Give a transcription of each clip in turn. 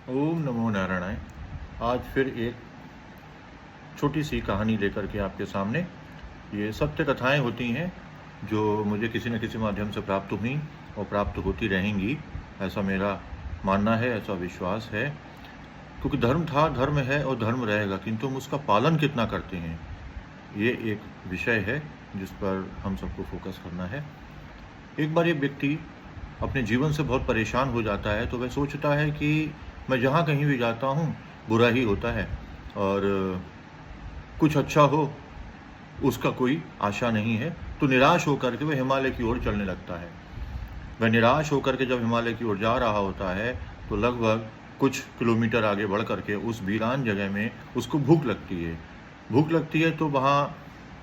ओम नमो नारायणाय। आज फिर एक छोटी सी कहानी लेकर के आपके सामने। ये सत्य कथाएं होती हैं जो मुझे किसी न किसी माध्यम से प्राप्त हुई और प्राप्त होती रहेंगी, ऐसा मेरा मानना है, ऐसा विश्वास है। क्योंकि धर्म था, धर्म है और धर्म रहेगा, किंतु हम उसका पालन कितना करते हैं, ये एक विषय है जिस पर हम सबको फोकस करना है। एक बार एक व्यक्ति अपने जीवन से बहुत परेशान हो जाता है, तो वह सोचता है कि मैं जहाँ कहीं भी जाता हूँ बुरा ही होता है और कुछ अच्छा हो उसका कोई आशा नहीं है। तो निराश होकर के वह हिमालय की ओर चलने लगता है। वह निराश होकर के जब हिमालय की ओर जा रहा होता है तो लगभग कुछ किलोमीटर आगे बढ़ करके उस वीरान जगह में उसको भूख लगती है। भूख लगती है तो वहाँ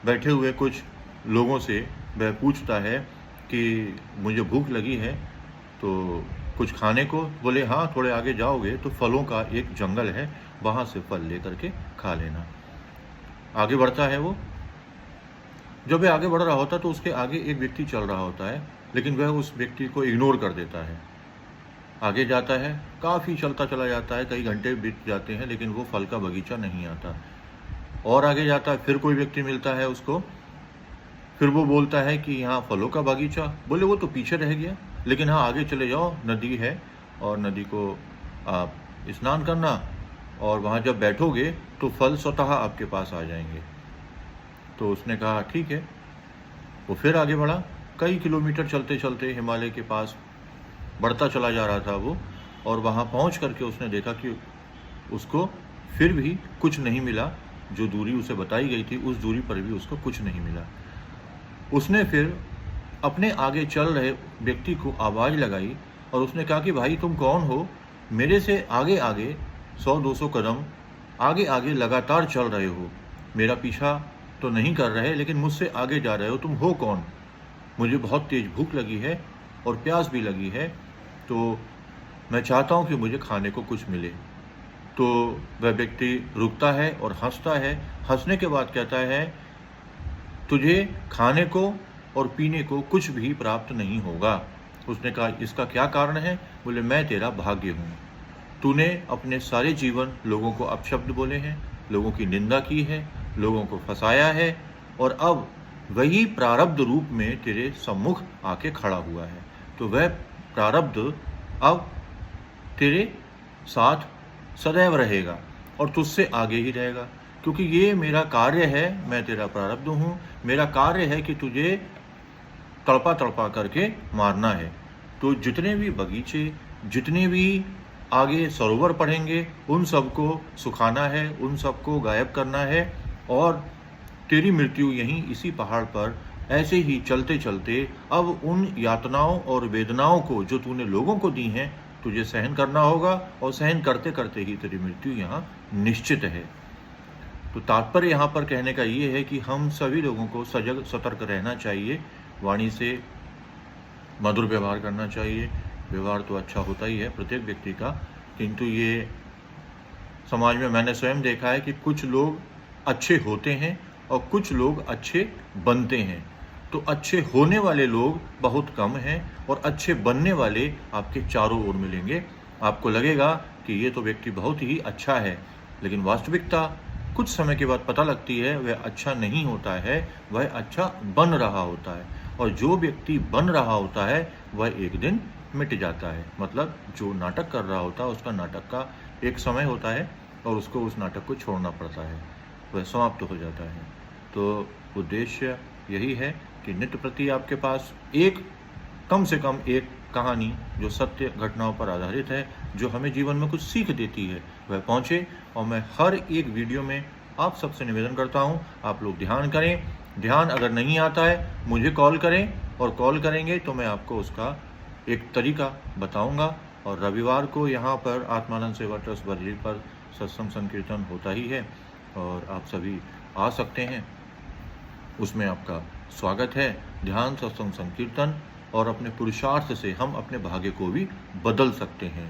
बैठे हुए कुछ लोगों से वह पूछता है कि मुझे भूख लगी है तो कुछ खाने को। बोले हाँ, थोड़े आगे जाओगे तो फलों का एक जंगल है, वहाँ से फल लेकर के खा लेना। आगे बढ़ता है वो। जब वह आगे बढ़ रहा होता तो उसके आगे एक व्यक्ति चल रहा होता है, लेकिन वह उस व्यक्ति को इग्नोर कर देता है। आगे जाता है, काफ़ी चलता चला जाता है, कई घंटे बीत जाते हैं, लेकिन वो फल का बगीचा नहीं आता। और आगे जाता है, फिर कोई व्यक्ति मिलता है उसको, फिर वो बोलता है कि यहाँ फलों का बगीचा। बोले वो तो पीछे रह गया, लेकिन हाँ आगे चले जाओ, नदी है और नदी को आप स्नान करना और वहाँ जब बैठोगे तो फल स्वतः आपके पास आ जाएंगे। तो उसने कहा ठीक है। वो फिर आगे बढ़ा, कई किलोमीटर चलते चलते हिमालय के पास बढ़ता चला जा रहा था वो, और वहाँ पहुँच करके उसने देखा कि उसको फिर भी कुछ नहीं मिला। जो दूरी उसे बताई गई थी उस दूरी पर भी उसको कुछ नहीं मिला। उसने फिर अपने आगे चल रहे व्यक्ति को आवाज़ लगाई और उसने कहा कि भाई तुम कौन हो, मेरे से आगे आगे 100-200 कदम आगे आगे लगातार चल रहे हो, मेरा पीछा तो नहीं कर रहे लेकिन मुझसे आगे जा रहे हो, तुम हो कौन? मुझे बहुत तेज़ भूख लगी है और प्यास भी लगी है, तो मैं चाहता हूँ कि मुझे खाने को कुछ मिले। तो वह व्यक्ति रुकता है और हंसता है। हंसने के बाद कहता है तुझे खाने को और पीने को कुछ भी प्राप्त नहीं होगा। उसने कहा इसका क्या कारण है? बोले मैं तेरा भाग्य हूँ। तूने अपने सारे जीवन लोगों को अपशब्द बोले हैं, लोगों की निंदा की है, लोगों को फंसाया है, और अब वही प्रारब्ध रूप में तेरे सम्मुख आके खड़ा हुआ है। तो वह प्रारब्ध अब तेरे साथ सदैव रहेगा और तुझसे आगे ही रहेगा, क्योंकि ये मेरा कार्य है, मैं तेरा प्रारब्ध हूँ। मेरा कार्य है कि तुझे तड़पा तड़पा करके मारना है। तो जितने भी बगीचे, जितने भी आगे सरोवर पड़ेंगे, उन सबको सुखाना है, उन सबको गायब करना है, और तेरी मृत्यु यहीं इसी पहाड़ पर ऐसे ही चलते चलते अब उन यातनाओं और वेदनाओं को जो तूने लोगों को दी हैं तुझे सहन करना होगा, और सहन करते करते ही तेरी मृत्यु यहाँ निश्चित है। तो तात्पर्य यहाँ पर कहने का ये है कि हम सभी लोगों को सजग सतर्क रहना चाहिए, वाणी से मधुर व्यवहार करना चाहिए। व्यवहार तो अच्छा होता ही है प्रत्येक व्यक्ति का, किंतु ये समाज में मैंने स्वयं देखा है कि कुछ लोग अच्छे होते हैं और कुछ लोग अच्छे बनते हैं। तो अच्छे होने वाले लोग बहुत कम हैं और अच्छे बनने वाले आपके चारों ओर मिलेंगे। आपको लगेगा कि ये तो व्यक्ति बहुत ही अच्छा है, लेकिन वास्तविकता कुछ समय के बाद पता लगती है वह अच्छा नहीं होता है, वह अच्छा बन रहा होता है। और जो व्यक्ति बन रहा होता है वह एक दिन मिट जाता है। मतलब जो नाटक कर रहा होता है उसका नाटक का एक समय होता है और उसको उस नाटक को छोड़ना पड़ता है, वह समाप्त हो जाता है। तो उद्देश्य यही है कि नित्य प्रति आपके पास एक, कम से कम एक कहानी जो सत्य घटनाओं पर आधारित है, जो हमें जीवन में कुछ सीख देती है, वह पहुँचे। और मैं हर एक वीडियो में आप सबसे निवेदन करता हूँ आप लोग ध्यान करें। ध्यान अगर नहीं आता है मुझे कॉल करें, और कॉल करेंगे तो मैं आपको उसका एक तरीका बताऊंगा। और रविवार को यहाँ पर आत्मानंद सेवा ट्रस्ट बरेली पर सत्संग संकीर्तन होता ही है और आप सभी आ सकते हैं, उसमें आपका स्वागत है। ध्यान, सत्संग, संकीर्तन और अपने पुरुषार्थ से हम अपने भाग्य को भी बदल सकते हैं।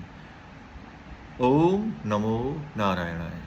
ओम नमो नारायणाय।